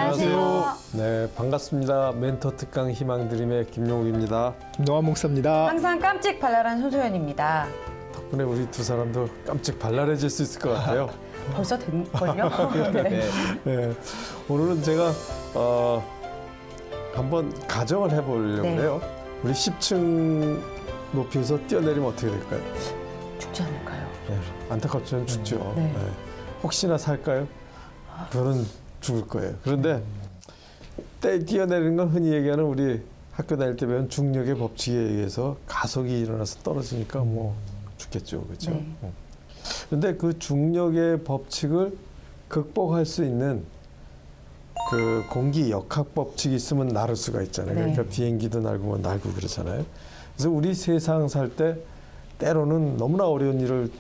안녕하세요. 네, 반갑습니다. 멘토 특강 희망드림의 김용욱입니다. 노아 목사입니다. 항상 깜찍 발랄한 손소연입니다. 덕분에 우리 두 사람도 깜찍 발랄해질 수 있을 것 같아요. 벌써 된걸요? 네. 네, 오늘은 제가 한번 가정을 해보려고 해요. 우리 10층 높이에서 뛰어내리면 어떻게 될까요? 죽지 않을까요? 네, 안타깝지만 죽죠. 네. 네. 혹시나 살까요? 저는 죽을 거예요. 그런데 뛰어내리는 건 흔히 얘기하는 우리 학교 다닐 때 배운 중력의 법칙에 의해서 가속이 일어나서 떨어지니까 뭐 죽겠죠. 그렇죠? 네. 그런데 그 중력의 법칙을 극복할 수 있는 그 공기 역학 법칙이 있으면 날을 수가 있잖아요. 네. 그러니까 비행기도 날고 뭐 날고 그러잖아요. 그래서 우리 세상 살 때 때로는 너무나 어려운 일을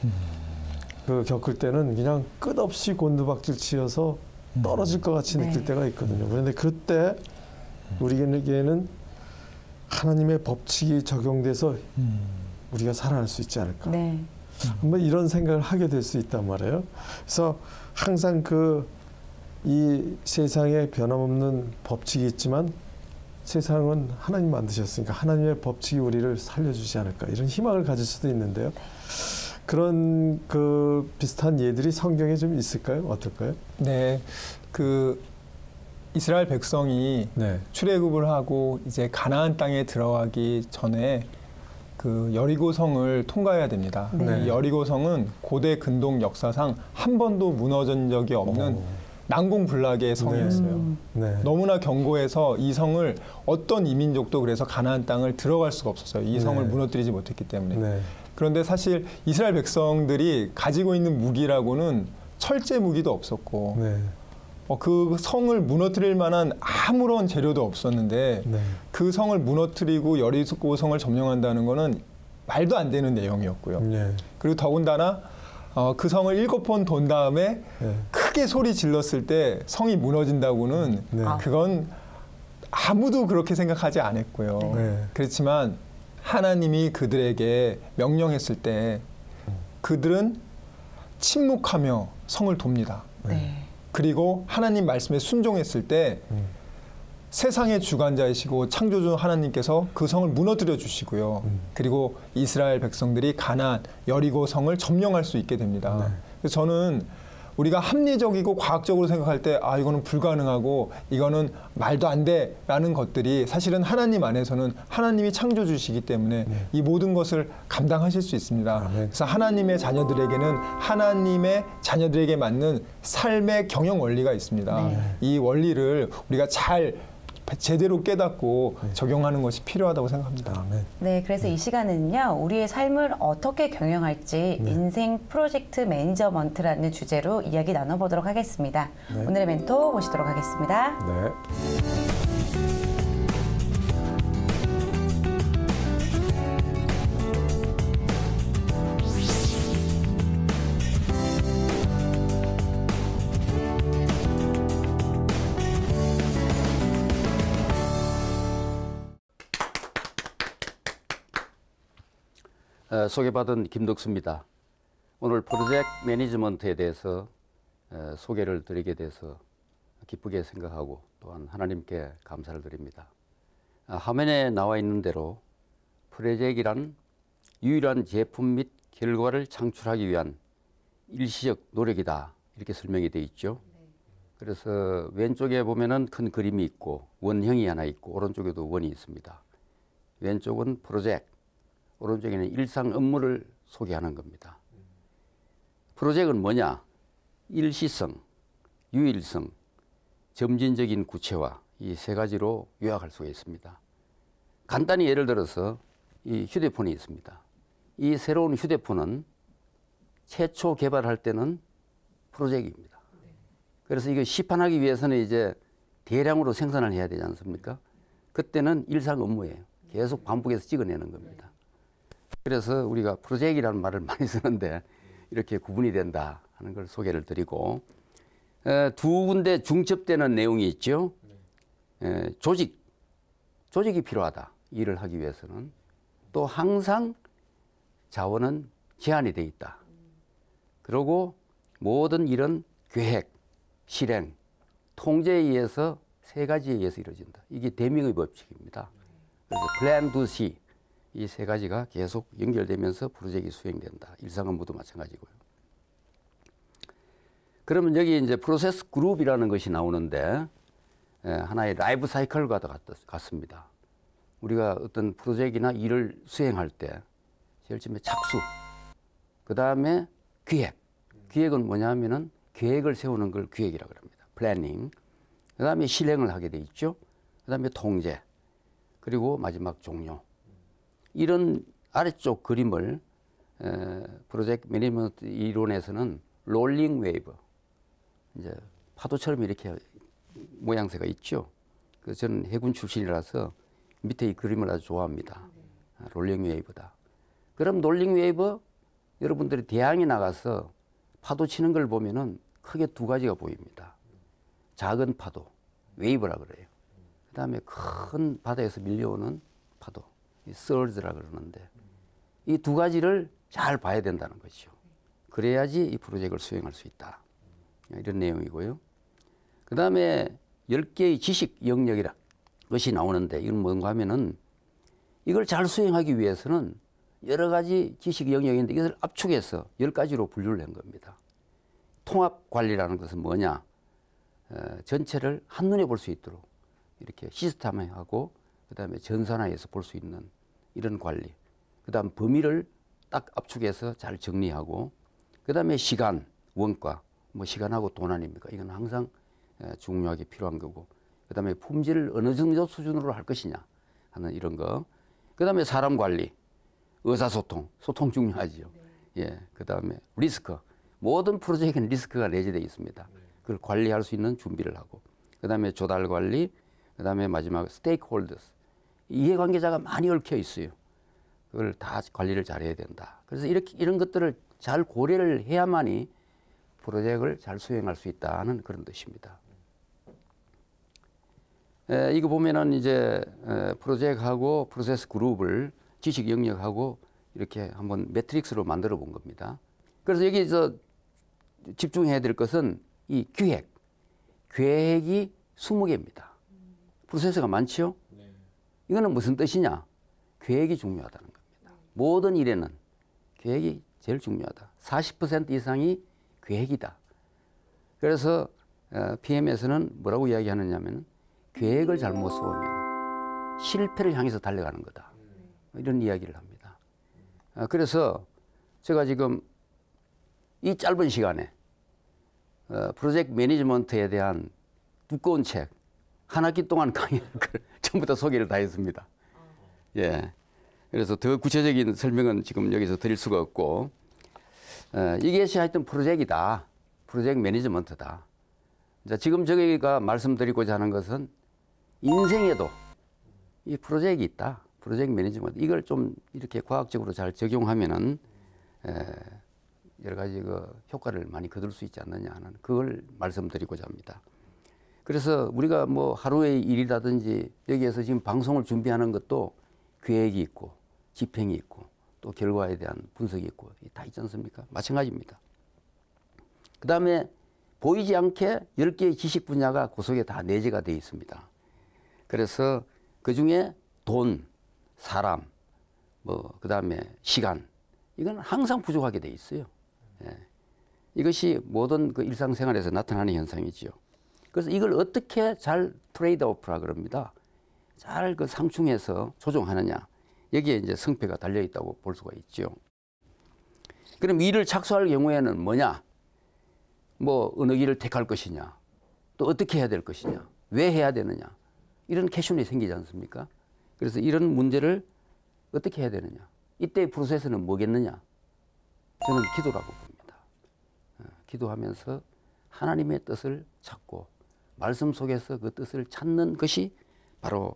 겪을 때는 그냥 끝없이 곤두박질 치여서 떨어질 것 같이 느낄 때가 있거든요. 그런데 그때 우리에게는 하나님의 법칙이 적용돼서 우리가 살아날 수 있지 않을까. 네. 한번 이런 생각을 하게 될 수 있단 말이에요. 그래서 항상 이 세상에 변함없는 법칙이 있지만 세상은 하나님 만드셨으니까 하나님의 법칙이 우리를 살려주지 않을까. 이런 희망을 가질 수도 있는데요. 그런 비슷한 예들이 성경에 좀 있을까요? 어떨까요? 네, 이스라엘 백성이 출애굽을 하고 이제 가나안 땅에 들어가기 전에 여리고 성을 통과해야 됩니다. 네. 이 여리고 성은 고대 근동 역사상 한 번도 무너진 적이 없는 난공불락의 성이었어요. 네. 너무나 견고해서 이 성을 어떤 이민족도 그래서 가나안 땅을 들어갈 수가 없었어요. 이 성을 무너뜨리지 못했기 때문에. 네. 그런데 사실 이스라엘 백성들이 가지고 있는 무기라고는 철제 무기도 없었고 그 성을 무너뜨릴 만한 아무런 재료도 없었는데 그 성을 무너뜨리고 여리고 성을 점령한다는 거는 말도 안 되는 내용이었고요. 그리고 더군다나 그 성을 7번 돈 다음에 크게 소리 질렀을 때 성이 무너진다고는 그건 아무도 그렇게 생각하지 않았고요. 그렇지만 하나님이 그들에게 명령했을 때 그들은 침묵하며 성을 돕니다. 그리고 하나님 말씀에 순종했을 때 세상의 주관자이시고 창조주 하나님께서 그 성을 무너뜨려 주시고요. 그리고 이스라엘 백성들이 가나안 여리고 성을 점령할 수 있게 됩니다. 그래서 저는 우리가 합리적이고 과학적으로 생각할 때 이거는 불가능하고 이거는 말도 안 돼라는 것들이 사실은 하나님 안에서는 하나님이 창조주시기 때문에 이 모든 것을 감당하실 수 있습니다. 그래서 하나님의 자녀들에게는 하나님의 자녀들에게 맞는 삶의 경영 원리가 있습니다. 이 원리를 우리가 제대로 깨닫고 적용하는 것이 필요하다고 생각합니다. 네, 그래서 이 시간은요, 우리의 삶을 어떻게 경영할지 인생 프로젝트 매니저먼트라는 주제로 이야기 나눠보도록 하겠습니다. 오늘의 멘토 모시도록 하겠습니다. 소개받은 김덕수입니다. 오늘 프로젝트 매니지먼트에 대해서 소개를 드리게 돼서 기쁘게 생각하고 또한 하나님께 감사를 드립니다. 화면에 나와 있는 대로 프로젝트란 유일한 제품 및 결과를 창출하기 위한 일시적 노력이다, 이렇게 설명이 되어 있죠. 그래서 왼쪽에 보면은 큰 그림이 있고 원형이 하나 있고 오른쪽에도 원이 있습니다. 왼쪽은 프로젝트, 오른쪽에는 일상 업무를 소개하는 겁니다. 프로젝트는 뭐냐? 일시성, 유일성, 점진적인 구체화, 이 세 가지로 요약할 수가 있습니다. 간단히 예를 들어서 이 휴대폰이 있습니다. 이 새로운 휴대폰은 최초 개발할 때는 프로젝트입니다. 그래서 이거 시판하기 위해서는 이제 대량으로 생산을 해야 되지 않습니까? 그때는 일상 업무예요. 계속 반복해서 찍어내는 겁니다. 그래서 우리가 프로젝트라는 말을 많이 쓰는데 이렇게 구분이 된다 하는 걸 소개를 드리고, 두 군데 중첩되는 내용이 있죠. 조직이 필요하다. 일을 하기 위해서는. 또 항상 자원은 제한이 돼 있다. 그리고 모든 일은 계획, 실행, 통제에 의해서 세 가지에 의해서 이루어진다. 이게 데밍의 법칙입니다. 그래서 plan, do, see 이 세 가지가 계속 연결되면서 프로젝트가 수행된다. 일상 업무도 마찬가지고요. 그러면 여기 이제 프로세스 그룹이라는 것이 나오는데 하나의 라이프 사이클과 같습니다. 우리가 어떤 프로젝트나 일을 수행할 때 제일 처음에 착수, 그 다음에 기획. 기획은 뭐냐면은 계획을 세우는 걸 기획이라고 합니다. 플래닝. 그 다음에 실행을 하게 돼 있죠. 그 다음에 통제. 그리고 마지막 종료. 이런 아래쪽 그림을 프로젝트 매니지먼트 이론에서는 롤링 웨이브. 이제 파도처럼 이렇게 모양새가 있죠. 그래서 저는 해군 출신이라서 밑에 이 그림을 아주 좋아합니다. 롤링 웨이브다. 그럼 롤링 웨이브 여러분들이 대양에 나가서 파도 치는 걸 보면은 크게 두 가지가 보입니다. 작은 파도, 웨이브라 그래요. 그 다음에 큰 바다에서 밀려오는 파도, surge라 그러는데 이 두 가지를 잘 봐야 된다는 것이죠. 그래야지 이 프로젝트를 수행할 수 있다. 이런 내용이고요. 그 다음에 10개의 지식 영역이라 것이 나오는데 이건 뭔가 하면은 이걸 잘 수행하기 위해서는 여러 가지 지식 영역인데 이것을 압축해서 10가지로 분류를 한 겁니다. 통합 관리라는 것은 뭐냐? 전체를 한눈에 볼 수 있도록 이렇게 시스템화하고 그 다음에 전산화해서 볼 수 있는 이런 관리. 그 다음 범위를 딱 압축해서 잘 정리하고 그 다음에 시간, 원가. 뭐 시간하고 돈 아닙니까? 이건 항상 중요하게 필요한 거고 그 다음에 품질을 어느 정도 수준으로 할 것이냐 하는 이런 거. 그 다음에 사람 관리, 의사소통, 소통 중요하죠. 예, 그 다음에 리스크. 모든 프로젝트에는 리스크가 내재되어 있습니다. 그걸 관리할 수 있는 준비를 하고 그 다음에 조달 관리, 그 다음에 마지막 스테이크홀더스. 이해관계자가 많이 얽혀 있어요. 그걸 다 관리를 잘해야 된다. 그래서 이런 것들을 잘 고려를 해야만이 프로젝트를 잘 수행할 수 있다는 그런 뜻입니다. 이거 보면은 이제 프로젝트하고 프로세스 그룹을 지식 영역하고 이렇게 한번 매트릭스로 만들어 본 겁니다. 그래서 여기서 집중해야 될 것은 이 기획. 계획이 20개입니다. 프로세스가 많지요? 이거는 무슨 뜻이냐? 계획이 중요하다는 겁니다. 모든 일에는 계획이 제일 중요하다. 40% 이상이 계획이다. 그래서 PM에서는 뭐라고 이야기하느냐면 계획을 잘못 세우면 실패를 향해서 달려가는 거다. 이런 이야기를 합니다. 그래서 제가 지금 이 짧은 시간에 프로젝트 매니지먼트에 대한 두꺼운 책 한 학기 동안 강의를 전부 다 소개를 다 했습니다. 예. 그래서 더 구체적인 설명은 지금 여기서 드릴 수가 없고 이것이 하여튼 프로젝트이다. 프로젝트 매니지먼트다. 지금 저희가 말씀드리고자 하는 것은 인생에도 이 프로젝트가 있다. 프로젝트 매니지먼트. 이걸 좀 이렇게 과학적으로 잘 적용하면은 여러 가지 그 효과를 많이 거둘 수 있지 않느냐 하는 그걸 말씀드리고자 합니다. 그래서 우리가 뭐 하루의 일이라든지 여기에서 지금 방송을 준비하는 것도 계획이 있고 집행이 있고 또 결과에 대한 분석이 있고 다 있지 않습니까? 마찬가지입니다. 그 다음에 보이지 않게 10개의 지식 분야가 그 속에 다 내재가 되어 있습니다. 그래서 그 중에 돈, 사람, 그 다음에 시간, 이건 항상 부족하게 되어 있어요. 예. 이것이 모든 그 일상생활에서 나타나는 현상이지요. 그래서 이걸 어떻게 잘 트레이드 오프라 그럽니다. 잘 그 상충해서 조정하느냐. 여기에 이제 성패가 달려 있다고 볼 수가 있죠. 그럼 일을 착수할 경우에는 뭐냐? 어느 길을 택할 것이냐? 또 어떻게 해야 될 것이냐? 왜 해야 되느냐? 이런 퀘션이 생기지 않습니까? 그래서 이런 문제를 어떻게 해야 되느냐? 이때의 프로세스는 뭐겠느냐? 저는 기도라고 봅니다. 기도하면서 하나님의 뜻을 찾고 말씀 속에서 그 뜻을 찾는 것이 바로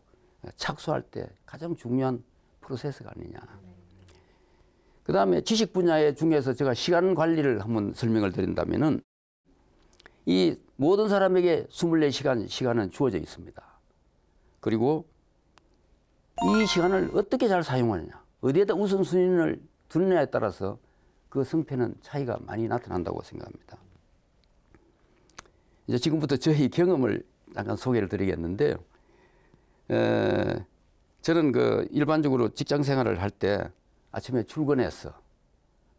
착수할 때 가장 중요한 프로세스가 아니냐. 그 다음에 지식 분야 중에서 제가 시간 관리를 한번 설명을 드린다면은 이 모든 사람에게 24시간은 주어져 있습니다. 그리고 이 시간을 어떻게 잘 사용하느냐, 어디에다 우선순위를 두느냐에 따라서 그 성패는 차이가 많이 나타난다고 생각합니다. 이제 지금부터 저희 경험을 잠깐 소개를 드리겠는데요. 저는 그 일반적으로 직장 생활을 할 때 아침에 출근해서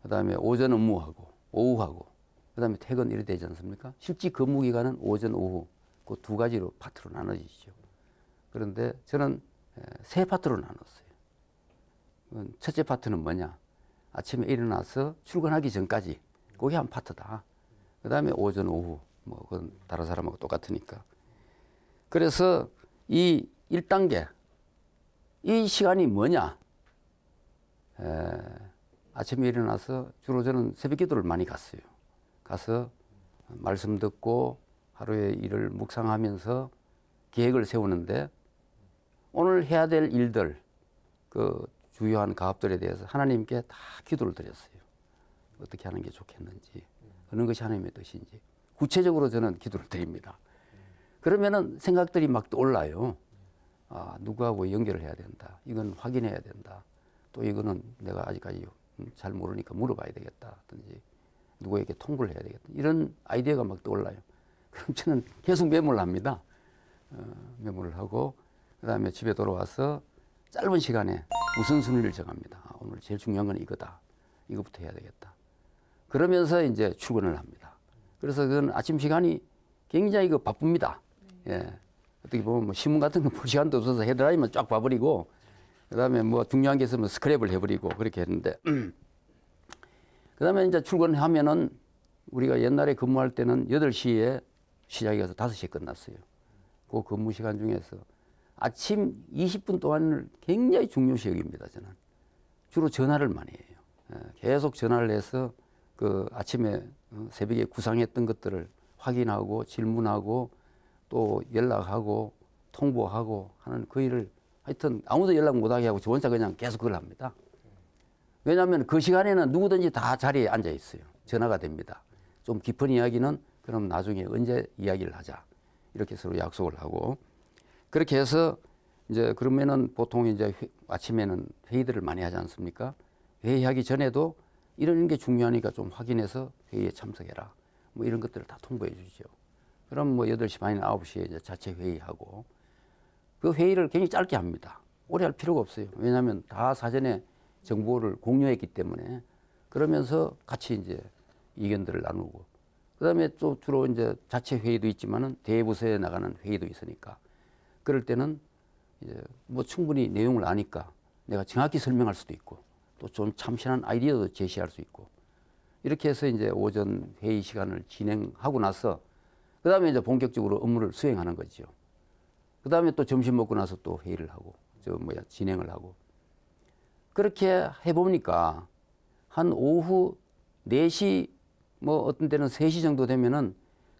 그다음에 오전 업무하고 오후하고 그다음에 퇴근 이렇게 되지 않습니까? 실제 근무 기간은 오전 오후 그 두 가지로 파트로 나눠지죠. 그런데 저는 세 파트로 나눴어요. 첫째 파트는 뭐냐? 아침에 일어나서 출근하기 전까지 그게 한 파트다. 그다음에 오전 오후 뭐 그건 다른 사람하고 똑같으니까. 그래서 이 1단계 이 시간이 뭐냐? 아침에 일어나서 주로 저는 새벽 기도를 많이 갔어요. 가서 말씀 듣고 하루의 일을 묵상하면서 계획을 세우는데 오늘 해야 될 일들, 그 주요한 가업들에 대해서 하나님께 다 기도를 드렸어요. 어떻게 하는 게 좋겠는지, 어느 것이 하나님의 뜻인지 구체적으로 저는 기도를 드립니다. 그러면은 생각들이 막 떠올라요. 아, 누구하고 연결을 해야 된다. 이건 확인해야 된다. 또 이거는 내가 아직까지 잘 모르니까 물어봐야 되겠다. 든지 누구에게 통보를 해야 되겠다. 이런 아이디어가 막 떠올라요. 그럼 저는 계속 메모를 합니다. 메모를 하고 그다음에 집에 돌아와서 짧은 시간에 우선순위를 정합니다. 아, 오늘 제일 중요한 건 이거다. 이거부터 해야 되겠다. 그러면서 이제 출근을 합니다. 그래서 그건 아침 시간이 굉장히 바쁩니다. 예. 어떻게 보면 뭐 신문 같은 거 볼 시간도 없어서 헤드라인만 쫙 봐버리고 그다음에 뭐 중요한 게 있으면 스크랩을 해버리고 그렇게 했는데 그다음에 이제 출근하면은 우리가 옛날에 근무할 때는 8시에 시작해서 5시에 끝났어요. 그 근무 시간 중에서 아침 20분 동안을 굉장히 중요시 여깁니다. 저는 주로 전화를 많이 해요. 계속 전화를 해서 그 아침에 새벽에 구상했던 것들을 확인하고 질문하고 또 연락하고 통보하고 하는 그 일을 하여튼 아무도 연락 못하게 하고 저 혼자 그냥 계속 그걸 합니다. 왜냐하면 그 시간에는 누구든지 다 자리에 앉아 있어요. 전화가 됩니다. 좀 깊은 이야기는 그럼 나중에 언제 이야기를 하자. 이렇게 서로 약속을 하고 그렇게 해서 이제 그러면은 보통 이제 아침에는 회의들을 많이 하지 않습니까? 회의하기 전에도 이런 게 중요하니까 좀 확인해서 회의에 참석해라. 뭐 이런 것들을 다 통보해 주시죠. 그럼 뭐 8시 반이나 9시에 이제 자체 회의하고 그 회의를 굉장히 짧게 합니다. 오래 할 필요가 없어요. 왜냐하면 다 사전에 정보를 공유했기 때문에 그러면서 같이 이제 의견들을 나누고 그다음에 또 주로 이제 자체 회의도 있지만은 대부서에 나가는 회의도 있으니까 그럴 때는 이제 뭐 충분히 내용을 아니까 내가 정확히 설명할 수도 있고 또 좀 참신한 아이디어도 제시할 수 있고 이렇게 해서 이제 오전 회의 시간을 진행하고 나서 그다음에 이제 본격적으로 업무를 수행하는 거죠. 그다음에 또 점심 먹고 나서 또 회의를 하고 진행을 하고 그렇게 해보니까 한 오후 4시 뭐 어떤 때는 3시 정도 되면은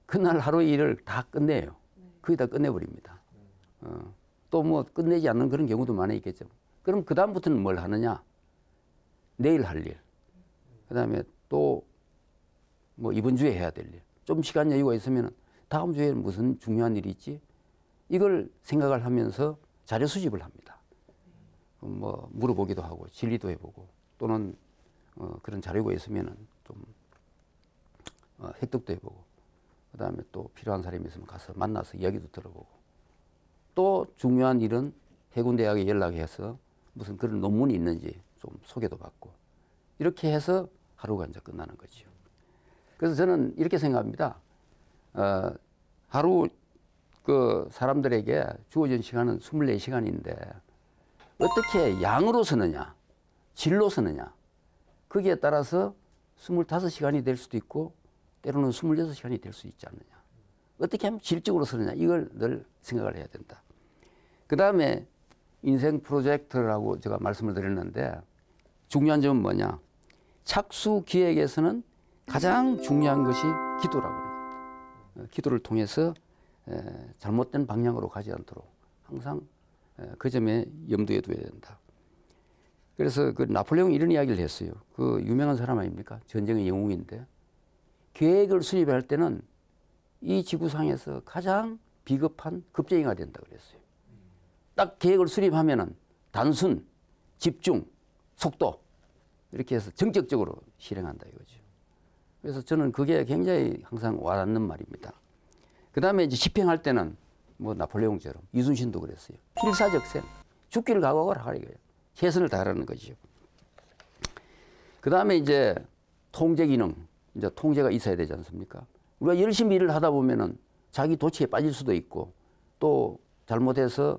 그날 하루 일을 다 끝내요. 거의 다 끝내버립니다. 또 뭐 끝내지 않는 그런 경우도 많이 있겠죠. 그럼 그 다음부터는 뭘 하느냐? 내일 할 일. 그다음에 또 뭐 이번 주에 해야 될 일. 좀 시간 여유가 있으면 다음 주에는 무슨 중요한 일이 있지? 이걸 생각을 하면서 자료 수집을 합니다. 뭐 물어보기도 하고 진리도 해보고 또는 그런 자료가 있으면은 좀 획득도 해보고 그다음에 또 필요한 사람이 있으면 가서 만나서 이야기도 들어보고 또 중요한 일은 해군대학에 연락해서 무슨 그런 논문이 있는지 좀 소개도 받고 이렇게 해서 하루가 이제 끝나는 거죠. 그래서 저는 이렇게 생각합니다. 하루 그 사람들에게 주어진 시간은 24시간인데 어떻게 양으로 쓰느냐, 질로 쓰느냐 거기에 따라서 25시간이 될 수도 있고 때로는 26시간이 될 수 있지 않느냐. 어떻게 하면 질적으로 쓰느냐 이걸 늘 생각을 해야 된다. 그 다음에 인생 프로젝트라고 제가 말씀을 드렸는데 중요한 점은 뭐냐. 착수 기획에서는 가장 중요한 것이 기도라고 합니다. 기도를 통해서 잘못된 방향으로 가지 않도록 항상 그 점에 염두에 둬야 된다. 그래서 그 나폴레옹이 이런 이야기를 했어요. 그 유명한 사람 아닙니까? 전쟁의 영웅인데 계획을 수립할 때는 이 지구상에서 가장 비겁한 급제행위가 된다 그랬어요. 딱 계획을 수립하면은 단순, 집중, 속도 이렇게 해서 정적적으로 실행한다 이거죠. 그래서 저는 그게 굉장히 항상 와닿는 말입니다. 그다음에 이제 집행할 때는 뭐 나폴레옹처럼 이순신도 그랬어요. 필사적생, 죽기를 각오하라 하는 거예요. 최선을 다하라는 거죠. 그다음에 이제 통제 기능, 이제 통제가 있어야 되지 않습니까? 우리가 열심히 일을 하다 보면은 자기 도취에 빠질 수도 있고 또 잘못해서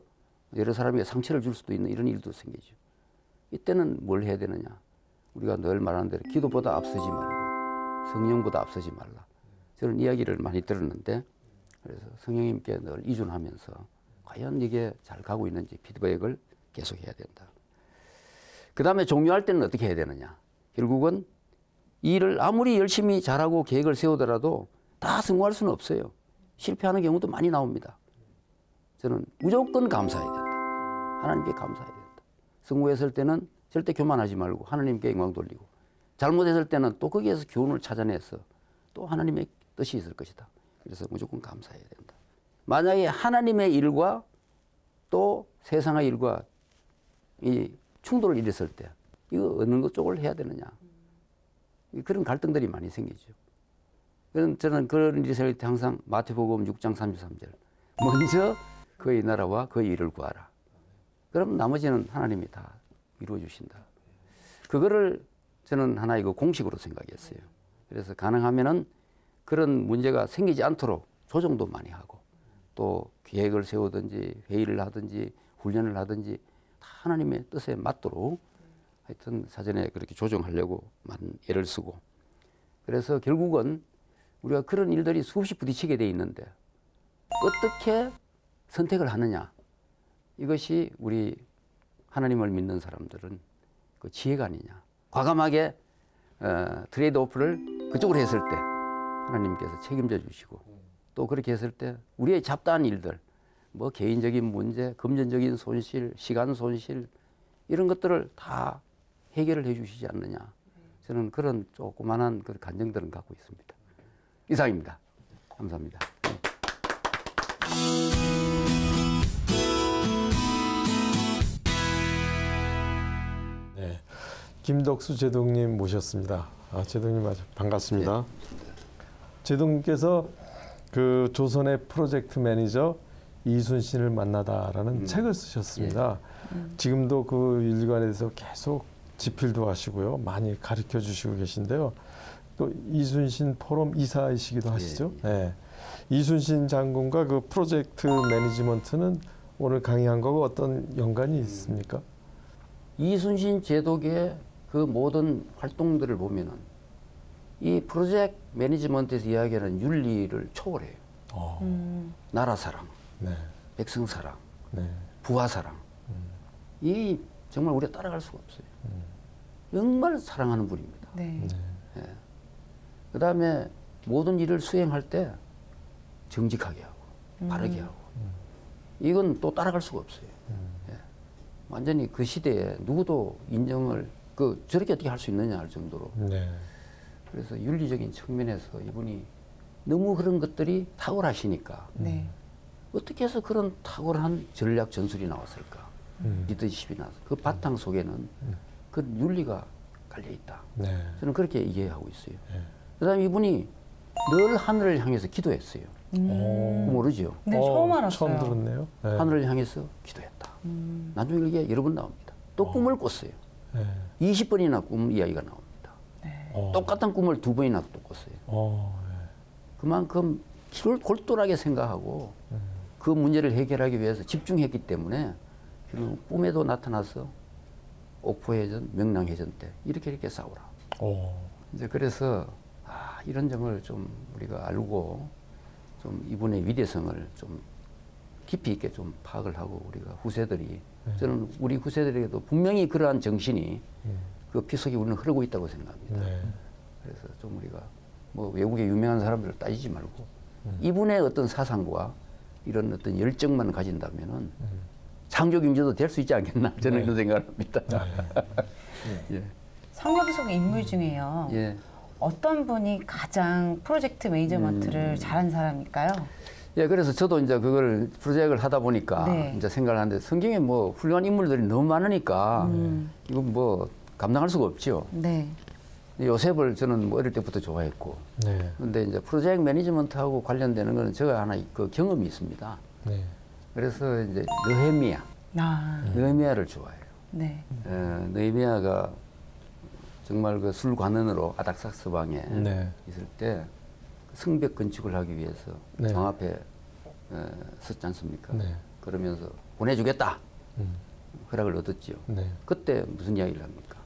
여러 사람에게 상처를 줄 수도 있는 이런 일도 생기죠. 이때는 뭘 해야 되느냐? 우리가 늘 말하는 대로 기도보다 앞서지 말고 성령보다 앞서지 말라. 저는 이야기를 많이 들었는데 그래서 성령님께 늘 의존하면서 과연 이게 잘 가고 있는지 피드백을 계속해야 된다. 그 다음에 종료할 때는 어떻게 해야 되느냐? 결국은 일을 아무리 열심히 잘하고 계획을 세우더라도 다 성공할 수는 없어요. 실패하는 경우도 많이 나옵니다. 저는 무조건 감사해야 된다. 하나님께 감사해야 된다. 성공했을 때는 절대 교만하지 말고 하나님께 영광 돌리고 잘못했을 때는 또 거기에서 교훈을 찾아내서 또 하나님의 뜻이 있을 것이다. 그래서 무조건 감사해야 된다. 만약에 하나님의 일과 또 세상의 일과 이 충돌을 일으켰을 때 이거 어느 쪽을 해야 되느냐. 그런 갈등들이 많이 생기죠. 저는 그런 일이 생길 때 항상 마태복음 6장 33절 먼저 그의 나라와 그의 일을 구하라. 그럼 나머지는 하나님이 다 이루어 주신다. 그거를 저는 하나의 그 공식으로 생각했어요. 그래서 가능하면은 그런 문제가 생기지 않도록 조정도 많이 하고 또 계획을 세우든지 회의를 하든지 훈련을 하든지 다 하나님의 뜻에 맞도록 하여튼 사전에 그렇게 조정하려고 많은 애를 쓰고 그래서 결국은 우리가 그런 일들이 수없이 부딪히게 돼 있는데 어떻게 선택을 하느냐 이것이 우리 하나님을 믿는 사람들은 그 지혜가 아니냐. 과감하게 트레이드 오프를 그쪽으로 했을 때 하나님께서 책임져 주시고 또 그렇게 했을 때 우리의 잡다한 일들 뭐 개인적인 문제, 금전적인 손실, 시간 손실 이런 것들을 다 해결을 해 주시지 않느냐. 저는 그런 조그만한 그 간증들은 갖고 있습니다. 이상입니다. 감사합니다. 네, 김덕수 제동님 모셨습니다. 제동님 아주 반갑습니다. 네. 제동님께서 그 조선의 프로젝트 매니저 이순신을 만나다라는 책을 쓰셨습니다. 지금도 그 일관에 대해서 계속 집필도 하시고요. 많이 가르쳐 주시고 계신데요. 또 이순신 포럼 이사이시기도 하시죠. 네. 이순신 장군과 그 프로젝트 매니지먼트는 오늘 강의한 거하고 어떤 연관이 있습니까? 이순신 제독의 그 모든 활동들을 보면은 이 프로젝트 매니지먼트에서 이야기하는 윤리를 초월해요. 나라 사랑, 네. 백성 사랑, 네. 부하 사랑. 이 정말 우리가 따라갈 수가 없어요. 정말 사랑하는 분입니다. 네. 예. 그 다음에 모든 일을 수행할 때 정직하게 하고 바르게 하고 이건 또 따라갈 수가 없어요. 예. 완전히 그 시대에 누구도 인정을 저렇게 어떻게 할 수 있느냐 할 정도로. 네. 그래서 윤리적인 측면에서 이분이 너무 그런 것들이 탁월하시니까 네. 어떻게 해서 그런 탁월한 전략 전술이 나왔을까? 리더십이 나왔어. 그 바탕 속에는 그 윤리가 깔려 있다. 네. 저는 그렇게 이해하고 있어요. 네. 그다음에 이분이 늘 하늘을 향해서 기도했어요. 모르죠? 네, 처음 알았어요. 처음 들었네요. 네. 하늘을 향해서 기도했다. 나중에 이게 여러 번 나옵니다. 또 꿈을 꿨어요. 네. 20번이나 꿈 이야기가 나옵니다. 똑같은 꿈을 2번이나 또 꿨어요. 네. 그만큼 골똘하게 생각하고 그 문제를 해결하기 위해서 집중했기 때문에 결국 꿈에도 나타나서 옥포해전, 명랑해전 때 이렇게 싸우라. 이제 그래서 이런 점을 좀 우리가 알고 좀 이분의 위대성을 좀 깊이 있게 좀 파악을 하고 우리가 후세들이 저는 우리 후세들에게도 분명히 그러한 정신이 그 피 속에 우리는 흐르고 있다고 생각합니다. 네. 그래서 좀 우리가 뭐 외국의 유명한 사람들을 따지지 말고 이분의 어떤 사상과 이런 어떤 열정만 가진다면은 창조경제도 될 수 있지 않겠나 저는 이런 생각을 합니다. 예. 성경 속 인물 중에요. 예. 어떤 분이 가장 프로젝트 매니지먼트를 잘한 사람일까요? 예, 그래서 저도 이제 그걸 프로젝트를 하다 보니까 네. 이제 생각을 하는데 성경에 뭐 훌륭한 인물들이 너무 많으니까 이건 뭐 감당할 수가 없죠. 네. 요셉을 저는 뭐 어릴 때부터 좋아했고. 네. 근데 이제 프로젝트 매니지먼트하고 관련되는 거는 제가 하나 그 경험이 있습니다. 네. 그래서 이제 느헤미야, 느헤미야를 좋아해요. 네. 느헤미야가 정말 그 술관원으로 아닥삭스 방에 네. 있을 때 성벽 건축을 하기 위해서 네. 정 앞에 섰지 않습니까? 네. 그러면서 보내주겠다 허락을 얻었지요. 네. 그때 무슨 이야기를 합니까?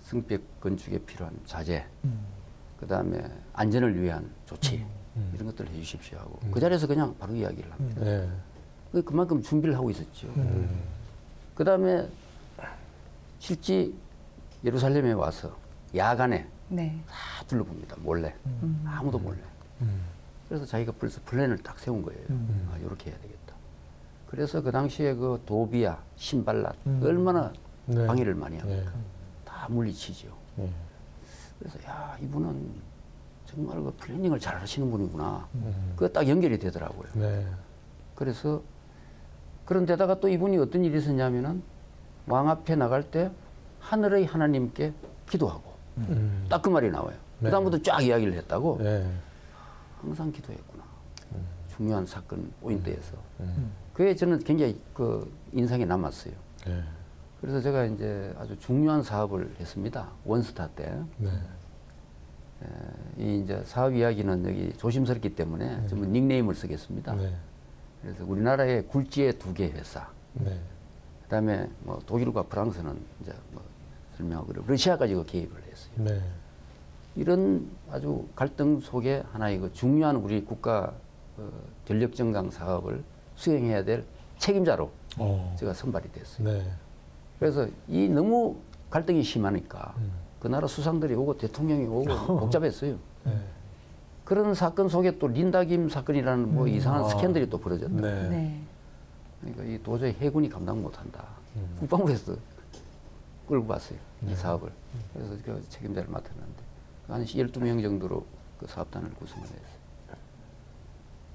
성벽 건축에 필요한 자재, 그 다음에 안전을 위한 조치 이런 것들을 해주십시오 하고 그 자리에서 그냥 바로 이야기를 합니다. 네. 그만큼 준비를 하고 있었죠. 그 다음에 실제 예루살렘에 와서 야간에 네. 다 둘러봅니다. 몰래. 아무도 몰래. 그래서 자기가 벌써 플랜을 딱 세운 거예요. 아, 이렇게 해야 되겠다. 그래서 그 당시에 그 도비아, 신발랏 얼마나 네. 방해를 많이 합니까? 네. 다 물리치죠. 네. 그래서 야 이분은 정말 그 플래닝을 잘 하시는 분이구나. 그거 딱 연결이 되더라고요. 네. 그래서 그런데다가 또 이분이 어떤 일이 있었냐면은 왕 앞에 나갈 때 하늘의 하나님께 기도하고 딱 그 말이 나와요. 네. 그다음부터 쫙 이야기를 했다고. 네. 항상 기도했구나. 중요한 사건 포인트에서. 그게 저는 굉장히 그 인상이 남았어요. 네. 그래서 제가 이제 아주 중요한 사업을 했습니다. 원스타 때. 네. 이 이제 사업 이야기는 여기 조심스럽기 때문에 전부 닉네임을 쓰겠습니다. 네. 그래서 우리나라의 굴지의 2개 회사, 네. 그다음에 뭐 독일과 프랑스는 이제 뭐 설명하고 그리고 러시아까지 그 개입을 했어요. 네. 이런 아주 갈등 속에 하나의 그 중요한 우리 국가 전력 정강 사업을 수행해야 될 책임자로 제가 선발이 됐어요. 네. 그래서 이 너무 갈등이 심하니까 그 나라 수상들이 오고 대통령이 오고 복잡했어요. 네. 그런 사건 속에 또 린다김 사건이라는 뭐 이상한 스캔들이 또 벌어졌다. 네. 네. 그러니까 이 도저히 해군이 감당 못한다. 국방부에서 끌고 갔어요. 이 사업을. 그래서 그 책임자를 맡았는데 한 12명 정도로 그 사업단을 구성을 했어요.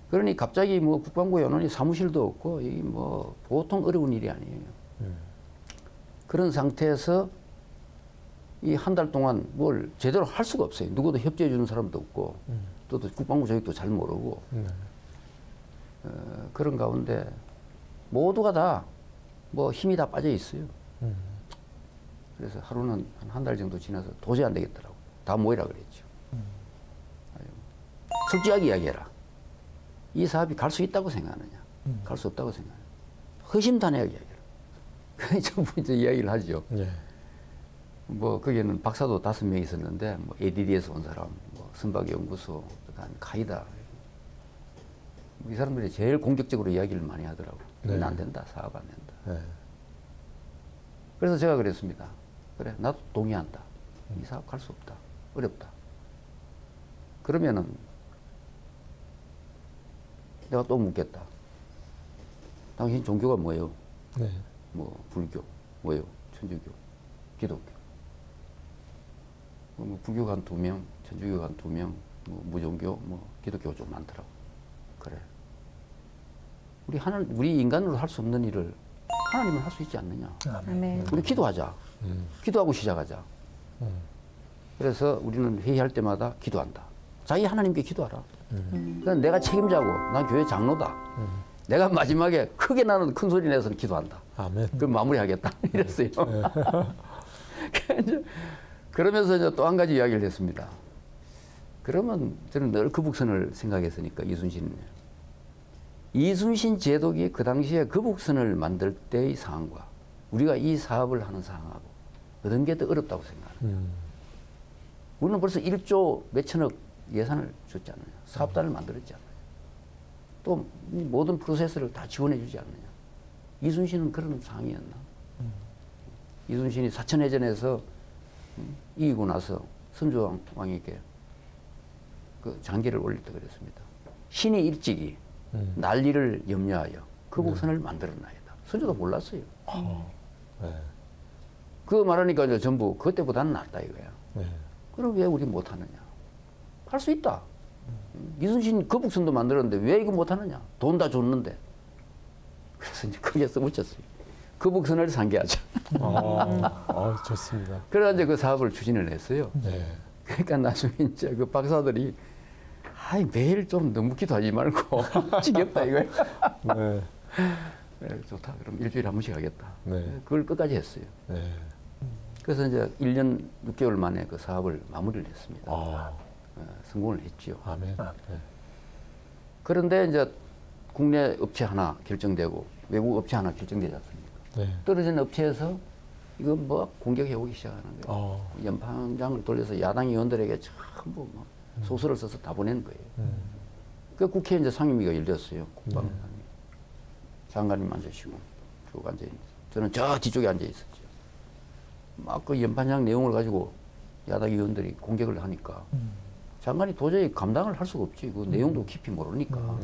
그러니 갑자기 뭐 국방부 연원이 사무실도 없고 이 뭐 보통 어려운 일이 아니에요. 그런 상태에서 이 한 달 동안 뭘 제대로 할 수가 없어요. 누구도 협조해 주는 사람도 없고 또 국방부 조직도 잘 모르고 그런 가운데 모두가 다 뭐 힘이 다 빠져 있어요. 그래서 하루는 한 달 정도 지나서 도저히 안 되겠더라고. 다 모이라 그랬죠. 솔직하게 이야기해라. 이 사업이 갈 수 있다고 생각하느냐? 갈 수 없다고 생각하느냐? 허심탄회하게 이야기해라. 그 전부 이제 이야기를 하죠. 네. 뭐 거기에는 박사도 5명 있었는데 뭐 ADD에서 온 사람, 뭐 선박연구소, 그다음에 카이다. 이 사람들이 제일 공격적으로 이야기를 많이 하더라고. 이건 안 된다, 사업 안 된다. 네. 그래서 제가 그랬습니다. 그래, 나도 동의한다. 이 사업 갈 수 없다. 어렵다. 그러면은 내가 또 묻겠다. 당신 종교가 뭐예요? 네. 뭐 불교, 뭐예요? 천주교, 기독교. 뭐 불교가 한 2명, 천주교가 한 2명, 뭐 무종교, 뭐 기독교가 좀 많더라고. 그래. 우리 인간으로 할 수 없는 일을 하나님은 할 수 있지 않느냐. 아멘. 우리 기도하자. 기도하고 시작하자. 그래서 우리는 회의할 때마다 기도한다. 자기 하나님께 기도하라. 그건 내가 책임자고 난 교회 장로다. 내가 마지막에 크게 나는 큰 소리 내서는 기도한다. 아멘. 그럼 마무리하겠다. 이랬어요. 그러면서 이제 또 한 가지 이야기를 했습니다. 그러면 저는 늘 거북선을 생각했으니까 이순신 제독이 그 당시에 거북선을 만들 때의 상황과 우리가 이 사업을 하는 상황하고 어떤 게 더 어렵다고 생각합니다. 우리는 벌써 1조 몇천억 예산을 줬지 않느냐. 사업단을 만들었지 않느냐. 또 모든 프로세스를 다 지원해 주지 않느냐. 이순신은 그런 상황이었나. 이순신이 사천해전에서 이기고 나서 선조왕에게 그 장계를 올릴 때 그랬습니다. 신이 일찍이 난리를 염려하여 거북선을 만들었나이다. 선조도 몰랐어요. 네. 그거 말하니까 이제 전부 그때보다는 낫다 이거야. 네. 그럼 왜 우리 못하느냐? 할 수 있다. 이순신 거북선도 만들었는데 왜 이거 못하느냐? 돈 다 줬는데. 그래서 이제 거기에서 묻혔어요. 거북선을 상계하자. 좋습니다. 그래가지고 그 사업을 추진을 했어요. 네. 그러니까 나중에 이제 그 박사들이 아이 매일 좀 너무 기도하지 말고 지겹다 이거야. 네. 그래, 좋다. 그럼 일주일에 한 번씩 하겠다. 네. 그걸 끝까지 했어요. 네. 그래서 이제 1년 6개월 만에 그 사업을 마무리를 했습니다. 성공을 했지요. 아멘. 네. 그런데 이제 국내 업체 하나 결정되고 외국 업체 하나 결정되지 않습니까? 네. 떨어진 업체에서 이거 뭐 공격해 오기 시작하는 거예요. 연방장을 돌려서 야당 의원들에게 전부 뭐 소설을 써서 다 보낸 거예요. 그 국회에 이제 상임위가 열렸어요. 국방상임위. 장관님 앉으시고 쭉 앉아 있는. 저는 저 뒤쪽에 앉아 있었죠. 막 그 연판장 내용을 가지고 야당 의원들이 공격을 하니까 장관이 도저히 감당을 할 수가 없지. 그 내용도 깊이 모르니까.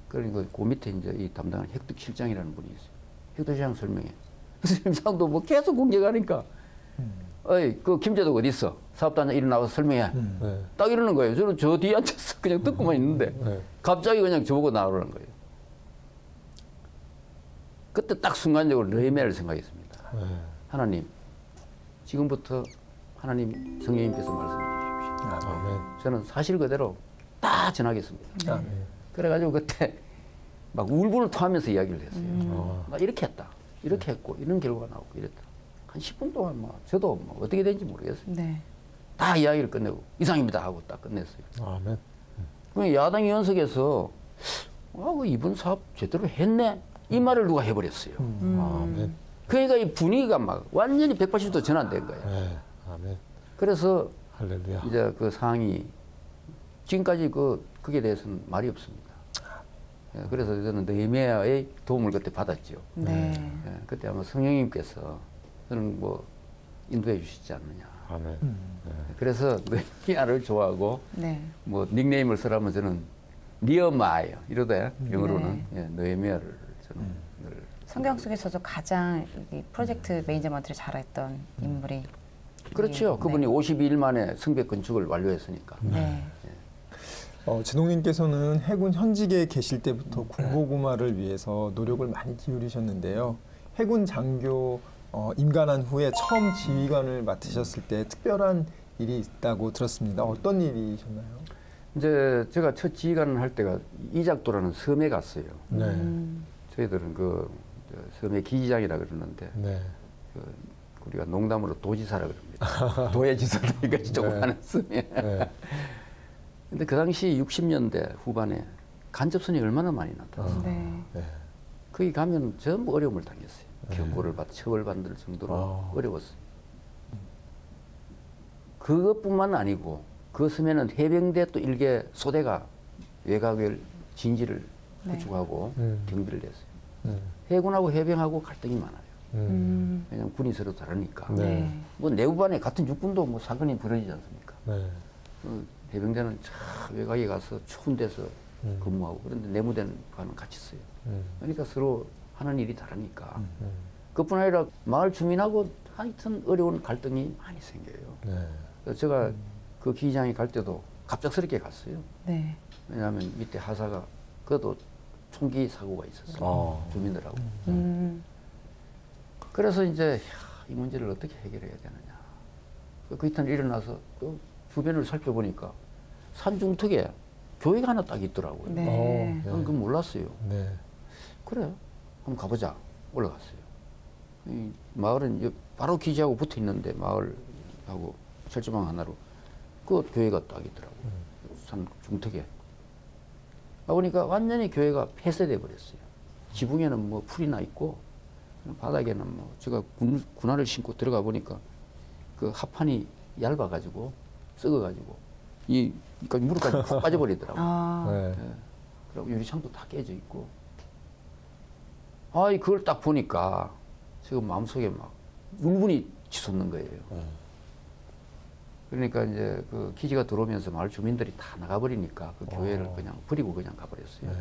그러니까 그 밑에 이제 이 담당하는 획득실장이라는 분이 있어요. 획득실장 설명해. 실장도 뭐 계속 공격하니까. 어이, 그 김재덕 어디 있어? 사업단장 일어나와서 설명해. 네. 딱 이러는 거예요. 저는 저 뒤에 앉아서 그냥 듣고만 있는데 네. 갑자기 그냥 저보고 나오라는 거예요. 그때 딱 순간적으로 느헤미야를 생각했습니다. 네. 하나님, 지금부터 하나님 성령님께서 말씀해 주십시오. 아멘. 저는 사실 그대로 다 전하겠습니다. 아멘. 그래가지고 그때 막 울분을 토하면서 이야기를 했어요. 막 이렇게 했다. 이렇게 했고 이런 결과가 나오고 이랬다. 한 10분 동안 뭐 저도 뭐 어떻게 된지 모르겠어요. 네. 다 이야기를 끝내고 이상입니다 하고 딱 끝냈어요. 아멘. 그 야당 의원석에서 그 이번 사업 제대로 했네 이 말을 누가 해버렸어요. 아멘. 그러니까 이 분위기가 막 완전히 180도 전환된 거예요. 네. 아멘. 그래서 할렐루야. 이제 그 상황이 지금까지 그게 대해서는 말이 없습니다. 예, 그래서 저는 느헤미야의 도움을 그때 받았죠. 네. 예, 그때 아마 성령님께서 저는 뭐 인도해 주시지 않느냐. 아멘. 그래서 느헤미야를 좋아하고 네. 뭐 닉네임을 쓰라면 저는 니어마예요. 이러다 영어로는 예, 느헤미야를 저는 늘 성경 속에서도 가장 이 프로젝트 매니저먼트를 잘했던 인물이 그렇죠. 그분이 52일 만에 성벽 건축을 완료했으니까. 네. 진홍님께서는 해군 현직에 계실 때부터 군고구마를 위해서 노력을 많이 기울이셨는데요. 해군 장교 임관한 후에 처음 지휘관을 맡으셨을 때 특별한 일이 있다고 들었습니다. 어떤 일이셨나요? 이제 제가 첫 지휘관을 할 때가 이작도라는 섬에 갔어요. 네. 저희들은 그 섬의 기지장이라 그러는데 네. 그 우리가 농담으로 도지사라 그럽니다. 도의 지사들이니까 조그마한 섬에. 네. 근데 그 당시 60년대 후반에 간접선이 얼마나 많이 나타났어요. 네. 네. 거기 가면 전부 어려움을 당했어요. 경고를 처벌받을 정도로 어려웠어요. 그것뿐만 아니고 그 섬에는 해병대 또 일개 소대가 외곽을 진지를 구축하고 경비를 했어요. 해군하고 해병하고 갈등이 많아요. 왜냐하면 군이 서로 다르니까. 네. 뭐 내부반에 같은 육군도 뭐 사건이 벌어지지 않습니까? 네. 해병대는 저 외곽에 가서 추운 데서 근무하고 그런데 내무대는 같이 써요. 그러니까 서로 하는 일이 다르니까. 그뿐 아니라 마을 주민하고 하여튼 어려운 갈등이 많이 생겨요. 네. 그래서 제가 그 기지장에 갈 때도 갑작스럽게 갔어요. 네. 왜냐하면 밑에 하사가 그것도 총기 사고가 있었어요. 주민들하고. 그래서 이제 이 문제를 어떻게 해결해야 되느냐. 그 이튿날 일어나서 또 주변을 살펴보니까 산중턱에 교회가 하나 딱 있더라고요. 네. 저는 그건 몰랐어요. 네. 그래, 한번 가보자. 올라갔어요. 이 마을은 바로 기지하고 붙어 있는데 마을하고 철조망 하나로 그 교회가 딱 있더라고요. 산 중턱에. 가보니까 완전히 교회가 폐쇄돼 버렸어요. 지붕에는 뭐 풀이 나 있고 바닥에는 뭐 제가 군화를 신고 들어가 보니까 그 합판이 얇아가지고 썩어가지고 그러니까 무릎까지 푹 빠져버리더라고요. 네. 예. 그리고 유리창도 다 깨져 있고. 그걸 딱 보니까 지금 마음속에 막 울분이 치솟는 거예요. 그러니까 이제 그 기지가 들어오면서 마을 주민들이 다 나가버리니까 그 교회를 그냥 버리고 그냥 가버렸어요.